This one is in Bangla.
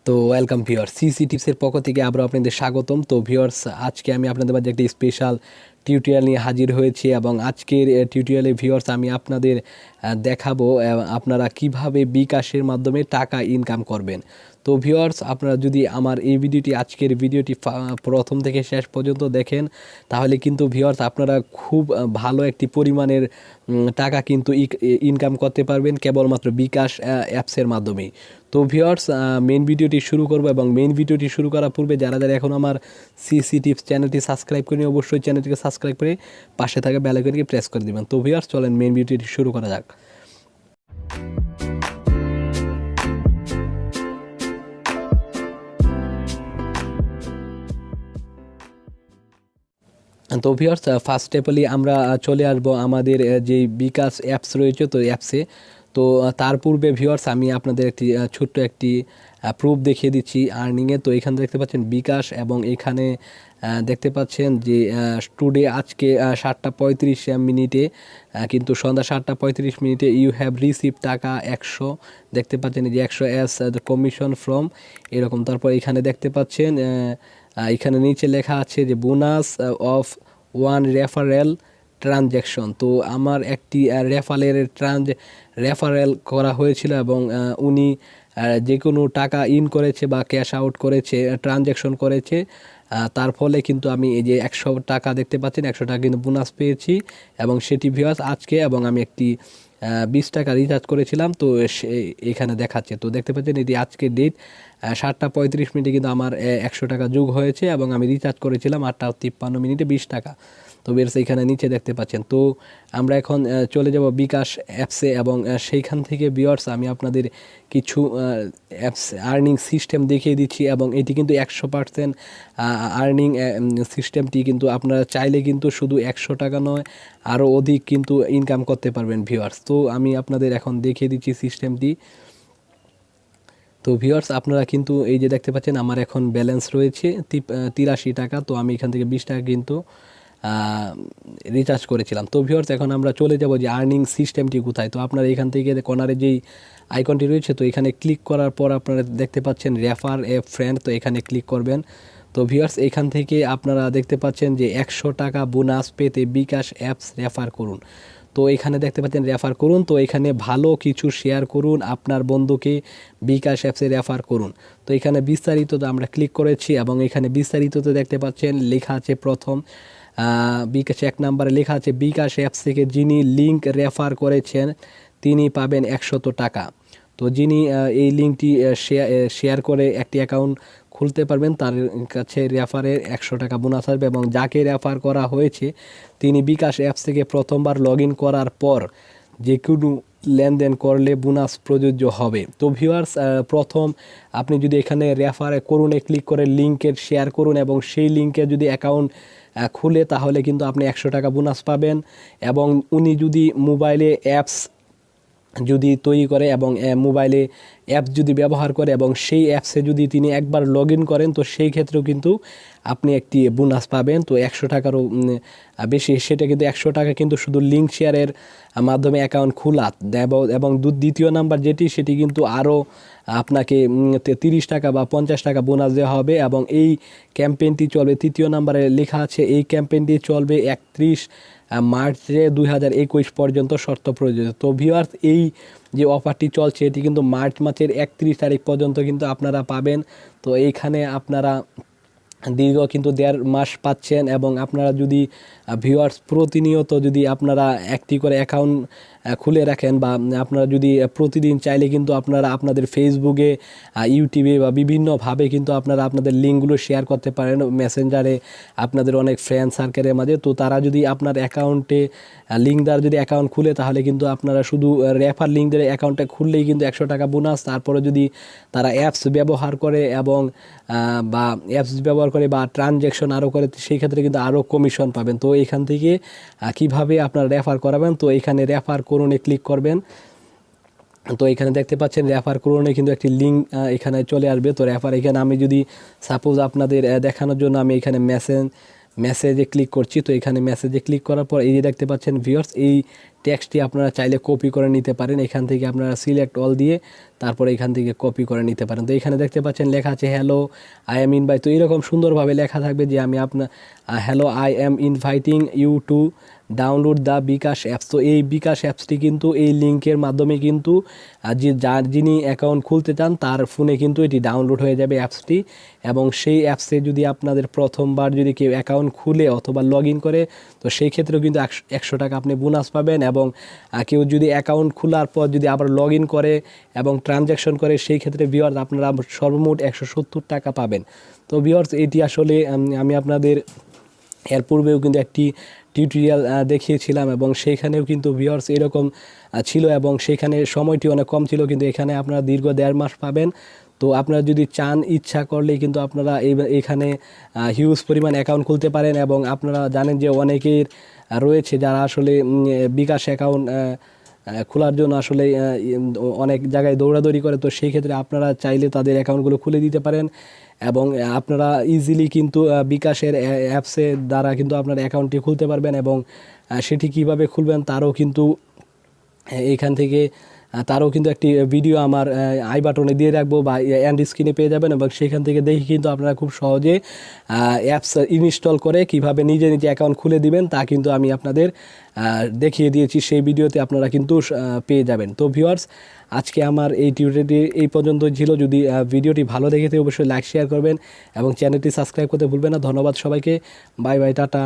তো ওয়েলকাম ভিউয়ার্স, সিসি টিপসের পক্ষ থেকে আবারও আপনাদের স্বাগতম। তো ভিউয়ার্স, আজকে আমি আপনাদের মাঝে একটি স্পেশাল টিউটোরিয়াল নিয়ে হাজির হয়েছি এবং আজকের টিউটোরিয়ালে ভিউয়ার্স আমি আপনাদের দেখাবো আপনারা কিভাবে বিকাশের মাধ্যমে টাকা ইনকাম করবেন। তো ভিউয়ার্স, আপনারা যদি আমার এই আজকের ভিডিওটি প্রথম থেকে শেষ পর্যন্ত দেখেন, তাহলে কিন্তু ভিউয়ার্স আপনারা খুব ভালো একটি পরিমাণের টাকা কিন্তু ইনকাম করতে পারবেন কেবলমাত্র বিকাশ অ্যাপসের মাধ্যমেই। তো ভিউয়ার্স, মেইন ভিডিওটি শুরু করব এবং মেইন ভিডিওটি শুরু করার পূর্বে যারা এখন আমার সিসি টিপস চ্যানেলটি সাবস্ক্রাইব করে অবশ্যই চ্যানেলটিকে সাবস্ক্রাইব করে পাশে থাকা বেল আইকনটি প্রেস করে দিবেন। তো ভিউয়ার্স, চলেন মেইন ভিডিওটি শুরু করা যাক। তো ভিউয়ার্স, ফার্স্ট স্টেপলি আমরা চলে আসবো আমাদের যে বিকাশ অ্যাপস রয়েছে তো অ্যাপসে। তো তার পূর্বে ভিউয়ার্স আমি আপনাদের একটি ছোট্ট একটি প্রুফ দেখিয়ে দিচ্ছি আর্নিংয়ে। তো এখানে দেখতে পাচ্ছেন বিকাশ এবং এখানে দেখতে পাচ্ছেন যে টুডে আজকে 7:35 কিন্তু সন্ধ্যা 7:35 ইউ হ্যাভ রিসিভ টাকা 100 দেখতে পাচ্ছেন যে 100 অ্যাজ কমিশন ফ্রম এরকম। তারপর এখানে দেখতে পাচ্ছেন এখানে নিচে লেখা আছে যে bonus of one referral transaction. তো আমার একটি রেফারেল করা হয়েছিল এবং উনি যে কোনো টাকা ইন করেছে বা ক্যাশ আউট করেছে, ট্রানজ্যাকশন করেছে, তার ফলে কিন্তু আমি এই যে 100 টাকা দেখতে পাচ্ছেন, 100 টাকা কিন্তু বোনাস পেয়েছি এবং সেটি ভিউয়ার্স আজকে। এবং আমি একটি 20 টাকা রিচার্জ করেছিলাম, তো এখানে দেখাচ্ছে। তো দেখতে পাচ্ছেন এটি আজকের ডেট 7:35 কিন্তু আমার 100 টাকা যোগ হয়েছে এবং আমি রিচার্জ করেছিলাম 8:53 20 টাকা। তো বেরসে এখানে নিচে দেখতে পাচ্ছেন। তো আমরা এখন চলে যাব বিকাশ অ্যাপসে এবং সেইখান থেকে ভিউয়ার্স আমি আপনাদের কিছু অ্যাপস আর্নিং সিস্টেম দেখিয়ে দিচ্ছি এবং এটি কিন্তু 100% আর্নিং সিস্টেমটি কিন্তু আপনারা চাইলে কিন্তু শুধু 100 টাকা নয়, আরও অধিক কিন্তু ইনকাম করতে পারবেন ভিউয়ার্স। তো আমি আপনাদের এখন দেখিয়ে দিচ্ছি সিস্টেমটি। তো ভিউয়ার্স, আপনারা কিন্তু এই যে দেখতে পাচ্ছেন আমার এখন ব্যালেন্স রয়েছে 83 টাকা। তো আমি এখান থেকে 20 টাকা কিন্তু রিচার্জ করেছিলাম। তো ভিউয়ার্স, এখন আমরা চলে যাব যে আর্নিং সিস্টেমটি কোথায়। তো আপনারা এখান থেকে কর্নারে যেই আইকনটি রয়েছে তো এখানে ক্লিক করার পর আপনারা দেখতে পাচ্ছেন রেফার এ ফ্রেন্ড, তো এখানে ক্লিক করবেন। তো ভিউয়ার্স, এখান থেকে আপনারা দেখতে পাচ্ছেন যে 100 টাকা বোনাস পেতে বিকাশ অ্যাপস রেফার করুন। তো এখানে দেখতে পাচ্ছেন রেফার করুন, তো এখানে ভালো কিছু শেয়ার করুন, আপনার বন্ধুকে বিকাশ অ্যাপসে রেফার করুন। তো এখানে বিস্তারিততে আমরা ক্লিক করেছি এবং এখানে বিস্তারিততে দেখতে পাচ্ছেন লেখা আছে প্রথম বিকাশ 1 নম্বরে লেখা আছে বিকাশ অ্যাপস থেকে যিনি লিঙ্ক রেফার করেছেন তিনি পাবেন 100 টাকা। তো যিনি এই লিঙ্কটি শেয়ার করে একটি অ্যাকাউন্ট খুলতে পারবেন তার কাছে রেফারের 100 টাকা বোনাস আসবে এবং যাকে রেফার করা হয়েছে তিনি বিকাশ অ্যাপস থেকে প্রথমবার লগ ইন করার পর যে কোনো লেনদেন করলে বোনাস প্রযোজ্য হবে। তো ভিউয়ার্স, প্রথম আপনি যদি এখানে রেফারে করুনে ক্লিক করে লিঙ্কের শেয়ার করুন এবং সেই লিঙ্কে যদি অ্যাকাউন্ট খুলে তাহলে কিন্তু আপনি 100 টাকা বোনাস পাবেন। এবং উনি যদি মোবাইলে অ্যাপস যদি তৈরি করে এবং মোবাইলে অ্যাপস যদি ব্যবহার করে এবং সেই অ্যাপসে যদি তিনি একবার লগ ইন করেন তো সেই ক্ষেত্রেও কিন্তু আপনি একটি বোনাস পাবেন। তো 100 টাকারও বেশি, সেটা কিন্তু 100 টাকা কিন্তু শুধু লিঙ্ক শেয়ারের মাধ্যমে অ্যাকাউন্ট খোলা এবং দ্বিতীয় নাম্বার যেটি সেটি কিন্তু আরও আপনাকে 30 টাকা বা 50 টাকা বোনাস দেওয়া হবে এবং এই ক্যাম্পেইনটি চলবে। তৃতীয় নাম্বারে লেখা আছে এই ক্যাম্পেইনটি চলবে 31 মার্চ 2021 পর্যন্ত শর্ত প্রযোজ্য। তো ভিউয়ার্স, এই যে অফারটি চলছে এটি কিন্তু মার্চ মাসের 31 তারিখ পর্যন্ত কিন্তু আপনারা পাবেন। তো এইখানে আপনারা দীর্ঘ কিন্তু 1.5 মাস পাচ্ছেন এবং আপনারা যদি ভিউয়ার্স প্রতিনিয়ত যদি আপনারা একটি করে অ্যাকাউন্ট খুলে রাখেন বা আপনারা যদি প্রতিদিন চাইলে কিন্তু আপনারা আপনাদের ফেসবুকে, ইউটিউবে বা বিভিন্নভাবে কিন্তু আপনারা আপনাদের লিঙ্কগুলো শেয়ার করতে পারেন মেসেঞ্জারে আপনাদের অনেক ফ্রেন্ড সার্কেলের মাঝে। তো তারা যদি আপনার অ্যাকাউন্টে লিঙ্ক দ্বারা যদি অ্যাকাউন্ট খুলে তাহলে কিন্তু আপনারা শুধু রেফার লিঙ্ক দিয়ে অ্যাকাউন্টে খুললেই কিন্তু 100 টাকা বোনাস। তারপরে যদি তারা অ্যাপস ব্যবহার করে এবং বা ট্রানজ্যাকশন আরও করে সেই ক্ষেত্রে কিন্তু আরও কমিশন পাবেন। তো এখান থেকে কিভাবে আপনারা রেফার করাবেন, তো এখানে রেফার করুনে ক্লিক করবেন। তো এখানে দেখতে পাচ্ছেন রেফার করুনে কিন্তু একটি লিঙ্ক এখানে চলে আসবে। তো রেফার এখানে আমি যদি সাপোজ আপনাদের দেখানোর জন্য আমি এখানে মেসেজে ক্লিক করছি। তো এখানে মেসেজে ক্লিক করার পর এই যে দেখতে পাচ্ছেন ভিউয়ার্স এই টেক্সটটি আপনারা চাইলে কপি করে নিতে পারেন। এখান থেকে আপনারা সিলেক্ট অল দিয়ে তারপরে এখান থেকে কপি করে নিতে পারেন। তো এখানে দেখতে পাচ্ছেন লেখা আছে হ্যালো আই এম ইনভাইট। তো এরকম সুন্দরভাবে লেখা থাকবে যে আমি আপনার hello I am inviting you to download the bKash apps. তো এই বিকাশ অ্যাপসটি কিন্তু এই লিঙ্কের মাধ্যমে কিন্তু যিনি অ্যাকাউন্ট খুলতে চান তার ফোনে কিন্তু এটি ডাউনলোড হয়ে যাবে অ্যাপসটি, এবং সেই অ্যাপসে যদি আপনাদের প্রথমবার যদি কেউ অ্যাকাউন্ট খুলে অথবা লগ ইন করে তো সেই ক্ষেত্রেও কিন্তু 100 টাকা আপনি বোনাস পাবেন, এবং কেউ যদি অ্যাকাউন্ট খোলার পর যদি আবার লগ ইন করে এবং ট্রানজ্যাকশন করে সেই ক্ষেত্রে ভিউয়ার্স আপনারা সর্বমোট 170 টাকা পাবেন। তো ভিউয়ার্স এটি আসলে আমি আপনাদের এর পূর্বেও কিন্তু একটি টিউটোরিয়াল দেখিয়েছিলাম এবং সেইখানেও কিন্তু ভিউয়ার্স এরকম ছিল এবং সেখানে সময়টি অনেক কম ছিল, কিন্তু এখানে আপনারা দীর্ঘ 1.5 মাস পাবেন। তো আপনারা যদি চান ইচ্ছা করলেই কিন্তু আপনারা এখানে হিউজ পরিমাণ অ্যাকাউন্ট খুলতে পারেন, এবং আপনারা জানেন যে অনেকের রয়েছে যারা আসলে বিকাশ অ্যাকাউন্ট খোলার জন্য আসলে অনেক জায়গায় দৌড়াদৌড়ি করে। তো সেই ক্ষেত্রে আপনারা চাইলে তাদের অ্যাকাউন্টগুলো খুলে দিতে পারেন, এবং আপনারা ইজিলি কিন্তু বিকাশের অ্যাপসের দ্বারা কিন্তু আপনার অ্যাকাউন্টটি খুলতে পারবেন, এবং সেটি কিভাবে খুলবেন তারও কিন্তু এইখান থেকে একটি ভিডিও আমার আই বাটনে দিয়ে রাখবো বা এন্ড স্ক্রিনে পেয়ে যাবেন, এবং সেখান থেকে দেখে কিন্তু আপনারা খুব সহজে অ্যাপস ইনস্টল করে কিভাবে নিজে নিজে অ্যাকাউন্ট খুলে দিবেন তা কিন্তু আমি আপনাদের দেখিয়ে দিয়েছি, সেই ভিডিওতে আপনারা কিন্তু পেয়ে যাবেন। তো ভিউয়ার্স আজকে আমার এই টিউটোরিয়ালটি এই পর্যন্ত ছিল। যদি ভিডিওটি ভালো দেখে থাকে অবশ্যই লাইক শেয়ার করবেন এবং চ্যানেলটি সাবস্ক্রাইব করতে ভুলবেন না। ধন্যবাদ সবাইকে, বাই বাই, টাটা।